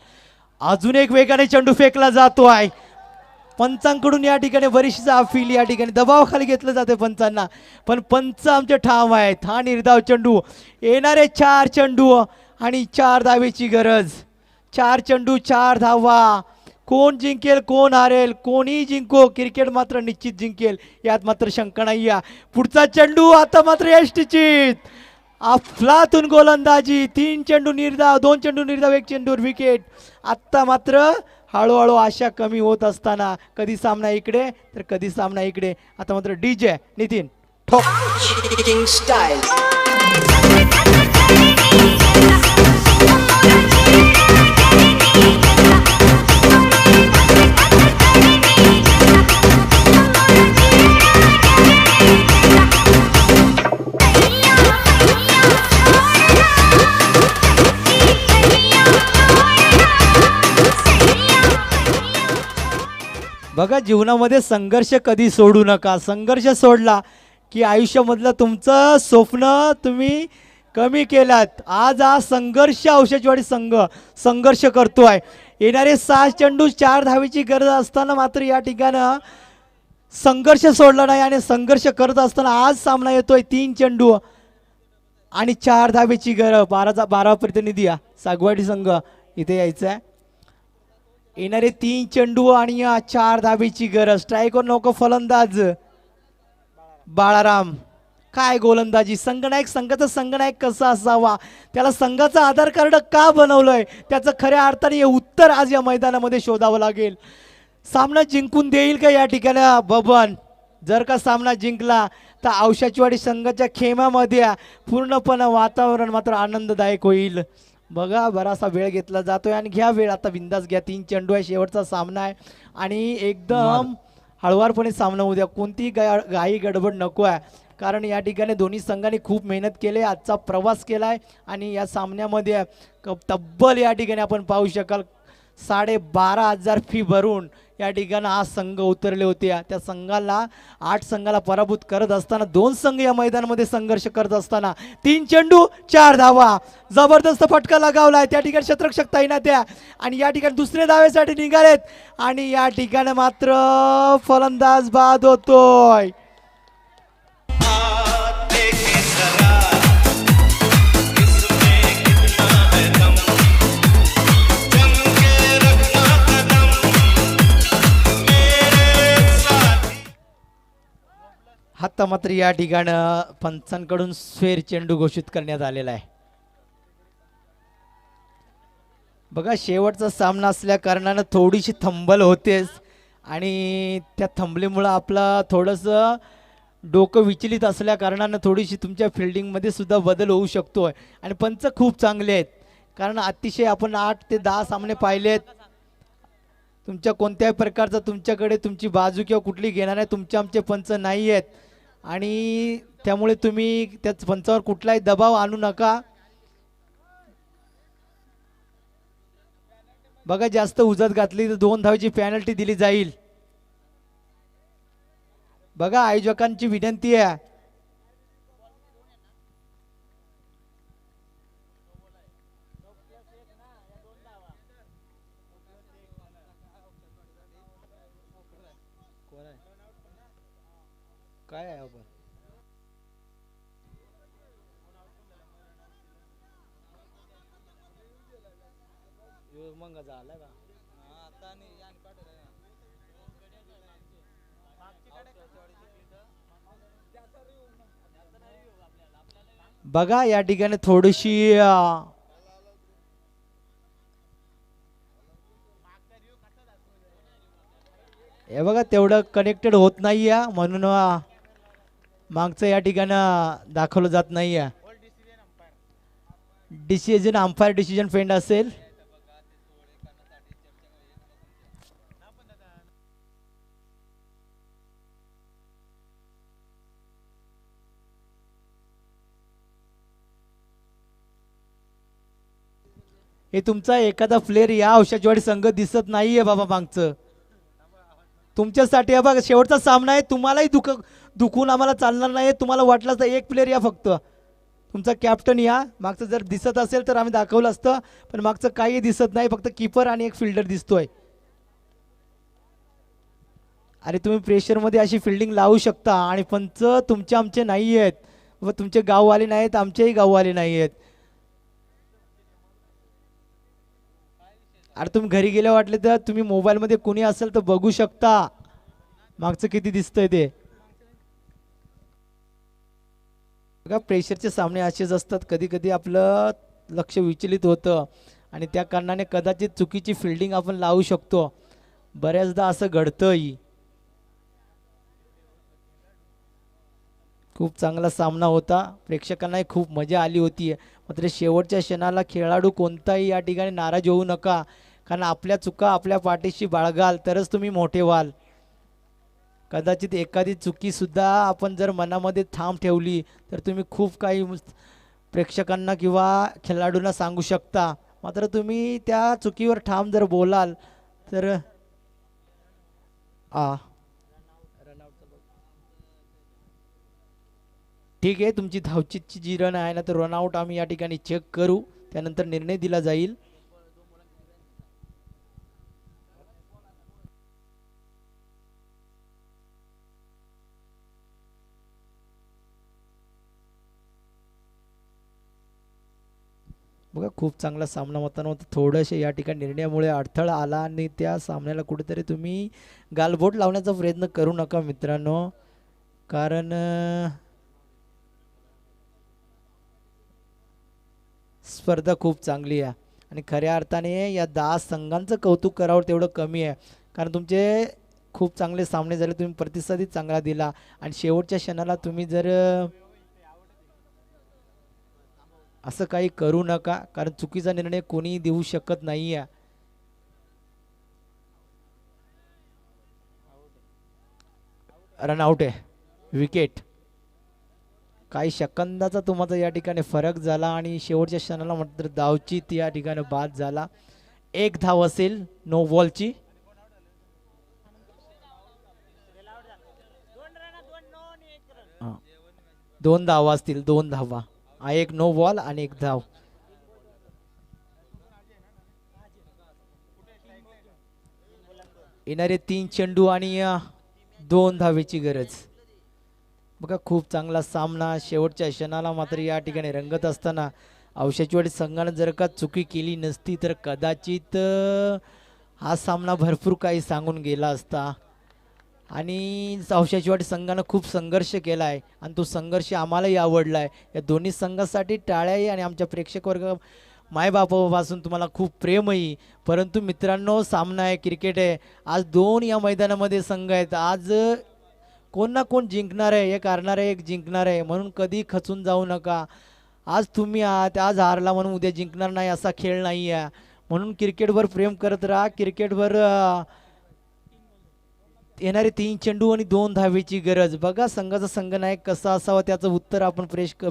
अजून एक वेगाने चेंडू फेकला जातो आहे. पंचांकडून या ठिकाणी बरीचशी अपील या ठिकाणी दबावाखाली घेतलं जाते पंचांना, पण पंच आमचे ठाम आहेत. हा निर्धाव चेंडू, येणारे 4 चेंडू आणि 4 धावेची गरज. 4 चेंडू 4 धावा. कोण जिंकेल कोण हारेल, कोणी जिंको, क्रिकेट मात्र निश्चित जिंकेल यात मात्र शंका नाही. पुढचा चेंडू आता मात्र यष्टीचीत. अफलातून गोलंदाजी. 3 चेंडू निर्धाव, 2 चेंडू निर्धाव, 1 चेंडूवर विकेट. आत्ता मात्र हळूहळू आशा कमी होत असताना कधी सामना इकडे तर कधी सामना इकडे. आता मात्र डीजे नितीन ठोक. बघा, जीवनामध्ये संघर्ष कधी सोडू नका. संघर्ष सोडला की आयुष्यामधलं तुमचं स्वप्न तुम्ही कमी केलात. आज हा संघर्ष औषधवाडी संघर्ष करतोय. येणारे 6 चेंडू 4 धावेची गरज असताना मात्र या ठिकाणं संघर्ष सोडला नाही आणि संघर्ष करत असताना आज सामना येतोय. 3 चेंडू आणि 4 धावेची गरज. 12 प्रतिनिधी सागवाडी संघ इथे यायचा आहे. येणारे 3 चेंडू आणि 4 धावेची गरज. स्ट्राईकवर नको फलंदाज बाळाराम. काय गोलंदाजी. संघनायक, संघाचा संघनायक कसा असावा, त्याला संघाचं आधार कार्ड का बनवलंय, त्याचं खऱ्या अर्थाने हे उत्तर आज या मैदानामध्ये शोधावं लागेल. सामना जिंकून देईल का या ठिकाणी बबन. जर का सामना जिंकला तर औषधवाडी संघाच्या खेमामध्ये पूर्णपणे वातावरण मात्र आनंददायक होईल. बघा, बराचसा वेळ घेतला जातोय आणि घ्या वेळ, आता बिंदास घ्या. 3 चेंडू आहे, शेवटचा सामना आहे आणि एकदम हळुवारपणे सामना होऊ द्या. कोणतीही घाई गडबड नको आहे, कारण या ठिकाणी दोन्ही संघांनी खूप मेहनत केली, आजचा प्रवास केला आहे आणि या सामन्यामध्ये तब्बल या ठिकाणी आपण पाहू शकाल 12,500 फी भरून या ठिकाणी हा संघ उतरले होते. त्या संघाला 8 संघाला पराभूत करत असताना 2 संघ या मैदानामध्ये संघर्ष करत असताना 3 चेंडू 4 धावा. जबरदस्त फटका लगावलाय. त्या ठिकाणी शतरक्षक तैनात आहे आणि या ठिकाणी दुसऱ्या धावेसाठी निघालेत आणि या ठिकाणी मात्र फलंदाज बाद होतोय. आता मात्र या ठिकाणी पंचांकडून स्फेर चेंडू घोषित करण्यात आलेला आहे. बघा, शेवटचा सामना असल्या कारणानं थोडीशी थंबल होतेच आणि त्या थंबलीमुळं आपलं थोडंसं डोकं विचलित असल्या कारणानं थोडीशी तुमच्या फिल्डिंगमध्ये सुद्धा बदल होऊ शकतो. आणि पंच खूप चांगले आहेत, कारण अतिशय आपण 8 ते 10 सामने पाहिलेत. तुमच्या कोणत्याही प्रकारचा तुमच्याकडे तुमची बाजू किंवा कुठली घेणार आहे तुमचे आमचे पंच नाही आहेत आणि त्यामुळे तुम्ही त्या पंचावर कुठलाही दबाव आणू नका. बघा, जास्त उजत घातली तर 2 धावेची पेनल्टी दिली जाईल. बघा, आयोजकांची विनंती आहे. काय आहे आपण मग झालं का बघा, या ठिकाणी थोडीशी हे बघा तेवढं कनेक्टेड होत नाही आहे म्हणून मागचं या ठिकाणी दाखवलं जात नाही आहे. डिसिजन अंपायर डिसिजन फेंड असेल. हे तुमचा एखादा प्लेअर या औषधवाडी संघ दिसत नाहीये बाबा मागचं. तुमच्यासाठी बघा शेवटचा सामना आहे. तुम्हालाही दुखून आम्हाला चालणार नाही. तुम्हाला वाटलं तर एक प्लेअर या फक्त. तुमचा कॅप्टन या. मागचं जर दिसत असेल तर आम्ही दाखवलं असतं, पण मागचं काही दिसत नाही. फक्त कीपर आणि एक फिल्डर दिसतोय. आणि तुम्ही प्रेशरमध्ये अशी फिल्डिंग लावू शकता. आणि पंच तुमचे आमचे नाही आहेत व तुमचे गाववाले नाही आहेत, आमचेही गाववाले नाही आहेत. अरे तुम्ही घरी गेल्या वाटले तर तुम्ही मोबाईलमध्ये कोणी असेल तर बघू शकता मागचं किती दिसतंय ते. बघा प्रेशरचे सामने असेच असतात. कधी कधी आपलं लक्ष विचलित होतं आणि त्या कारणाने कदाचित चुकीची फिल्डिंग आपण लावू शकतो. बऱ्याचदा असं घडतंही. खूप चांगला सामना होता. प्रेक्षकांनाही खूप मजा आली होती. मात्र शेवटच्या क्षणाला खेळाडू कोणताही या ठिकाणी नाराज होऊ नका, कारण आपल्या चुका आपल्या पाठीशी बाळगाल तरच तुम्ही मोठे व्हाल. कदाचित एखादी चुकीसुद्धा आपण जर मनामध्ये ठाम ठेवली तर तुम्ही खूप काही प्रेक्षकांना किंवा खेळाडूंना सांगू शकता. मात्र तुम्ही त्या चुकीवर ठाम जर बोलाल तर ठीक आहे. तुमची धावचीची जी रन आहे ना तर रनआउट आम्ही या ठिकाणी चेक करू, त्यानंतर निर्णय दिला जाईल. बघा खूप चांगला सामना होताना होता. थोडंसं या ठिकाणी निर्णयामुळे अडथळा आला आणि त्या सामन्याला कुठेतरी तुम्ही गालबोट लावण्याचा प्रयत्न करू नका मित्रांनो, कारण स्पर्धा खूप चांगली आहे. आणि खऱ्या अर्थाने या 10 संघांचं कौतुक करावं तेवढं कमी आहे, कारण तुमचे खूप चांगले सामने झाले. तुम्ही प्रतिसादही चांगला दिला आणि शेवटच्या क्षणाला तुम्ही जर असं काही करू नका, कारण चुकीचा निर्णय कोणीही देऊ शकत नाही आहे. रनआउट आहे, विकेट. काही सेकंदाचा तुम्हाला या ठिकाणी फरक झाला आणि शेवटच्या क्षणाला मात्र धावचीत या ठिकाणी बाद झाला. 1 धाव असेल नो बॉलची. दोन धावा असतील, 2 धावा. 1 नो बॉल आणि 1 धाव. येणारे 3 चेंडू आणि 2 धावेची गरज. बघा खूप चांगला सामना. शेवटच्या क्षणाला मात्र या ठिकाणी रंगत असताना औषधवाडी संघानं जर का चुकी केली नसती तर कदाचित हा सामना भरपूर काही सांगून गेला असता. आणि औषधवाडी संघानं खूप संघर्ष केला आहे आणि तो संघर्ष आम्हालाही आवडला आहे. या दोन्ही संघासाठी टाळ्याही आणि आमच्या प्रेक्षक वर्ग मायबापापासून तुम्हाला खूप प्रेमही. परंतु मित्रांनो सामना आहे, क्रिकेट आहे. आज 2 या मैदानामध्ये संघ आहेत. आज कोण ना कोण जिंकणार आहे, एक हारणार आहे, एक जिंकणार आहे. म्हणून कधी खचून जाऊ नका. आज तुम्ही आहात, आज हारला म्हणून उद्या जिंकणार नाही असा खेळ नाही आहे. म्हणून क्रिकेटवर प्रेम करत राहा. क्रिकेटवर येणारे 3 चेंडू आणि 2 धावेची गरज. बघा संघाचा संघनायक कसा असावा त्याचं उत्तर आपण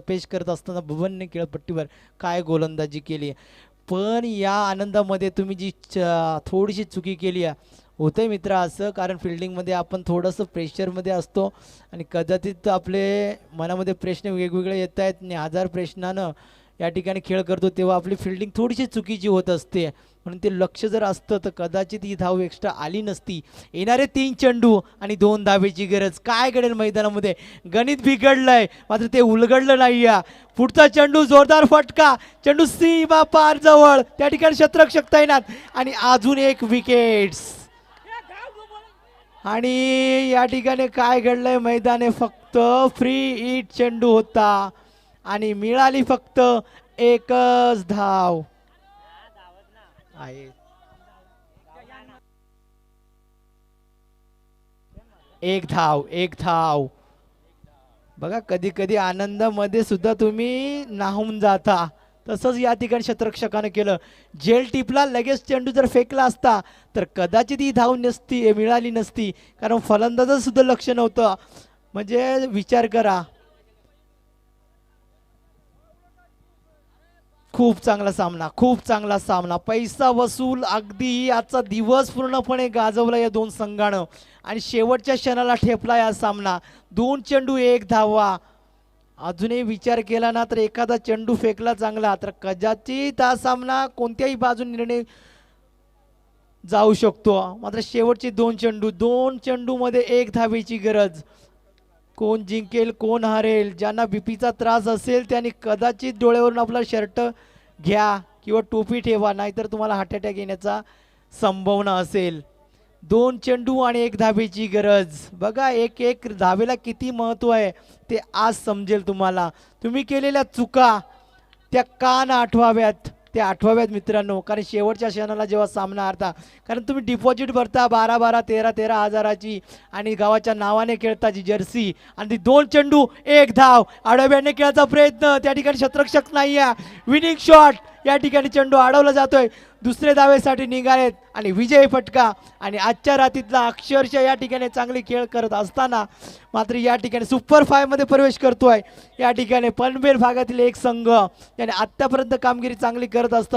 पेश करत असताना भुवनने खेळपट्टीवर काय गोलंदाजी केली. पण या आनंदामध्ये तुम्ही जी थोडीशी चुकी केली आहे. होतंय मित्र असं, कारण फिल्डिंगमध्ये आपण थोडंसं प्रेशरमध्ये असतो आणि कदाचित आपले मनामध्ये प्रश्न वेगवेगळे येत आहेत आणि 1000 प्रश्नानं या ठिकाणी खेळ करतो तेव्हा आपली फिल्डिंग थोडीशी चुकीची होत असते. म्हणून ते लक्ष जर असतं तर कदाचित ही धाव एक्स्ट्रा आली नसती. येणारे 3 चेंडू आणि 2 धावेची गरज. काय घडेल मैदानामध्ये? गणित बिघडलंय मात्र ते उलगडलं नाही. पुढचा चेंडू जोरदार फटका, चेंडू सीमा पार जवळ, त्या ठिकाणी शतरक्षक तैनात आणि अजून एक विकेट्स. आणि या ठिकाणी काय घडलंय मैदाने फक्त फ्री हिट चेंडू होता आणि मिळाली फक्त 1च धाव. आहे 1 धाव, 1 धाव. बघा कधी कधी आनंदामध्ये सुद्धा तुम्ही नाहून जाता. तसंच या ठिकाणी शतरक्षकाने केलं. जेल टिपला लगेच चेंडू जर फेकला असता तर कदाचित ही धाव नसती मिळाली नसती, कारण फलंदाजाचं सुद्धा लक्ष नव्हतं. म्हणजे विचार करा. खूप चांगला सामना, खूप चांगला सामना, पैसा वसूल अगदी आजचा दिवस पूर्णपणे गाजवला या दोन संघानं आणि शेवटच्या क्षणाला ठेपला या सामना. 2 चेंडू 1 धावा. अजूनही विचार केला ना तर एखादा चेंडू फेकला चांगला तर कदाचित हा सामना कोणत्याही बाजूने निर्णय जाऊ शकतो. मात्र शेवटचे 2 चेंडूमध्ये 1 धावेची गरज. कोण जिंकेल कोण हारेल, ज्यांना बीपीचा त्रास असेल त्यांनी कदाचित डोळ्यावरून आपला शर्ट घ्या किंवा टोपी ठेवा, नाहीतर तुम्हाला हार्ट अटॅक येण्याचा संभावना असेल. 2 चेंडू आणि 1 धावेची गरज. बघा एक धावेला किती महत्व आहे ते आज समजेल तुम्हाला. तुम्ही केलेल्या चुका त्या का ना आठवाव्यात, त्या आठवाव्यात मित्रांनो, कारण शेवटच्या क्षणाला जेव्हा सामना हरता, कारण तुम्ही डिपॉझिट भरता 12 13 हजाराची आणि गावाच्या नावाने खेळता जी जर्सी आणि ती 2 चेंडू 1 धाव. आडव्याने खेळायचा प्रयत्न, त्या ठिकाणी शतरक्षक नाही आहे. विनिंग शॉट, या ठिकाणी चेंडू अडवला जातोय. दुसरे धावेसाठी निघालेत आणि विजय फटका. आणि आजच्या रात्रीतला अक्षरशः या ठिकाणी चांगली खेळ करत असताना मात्र या ठिकाणी सुपर 5 मध्ये प्रवेश करतोय या ठिकाणी पनवेल भागातील एक संघ, याने आत्तापर्यंत कामगिरी चांगली करत असताना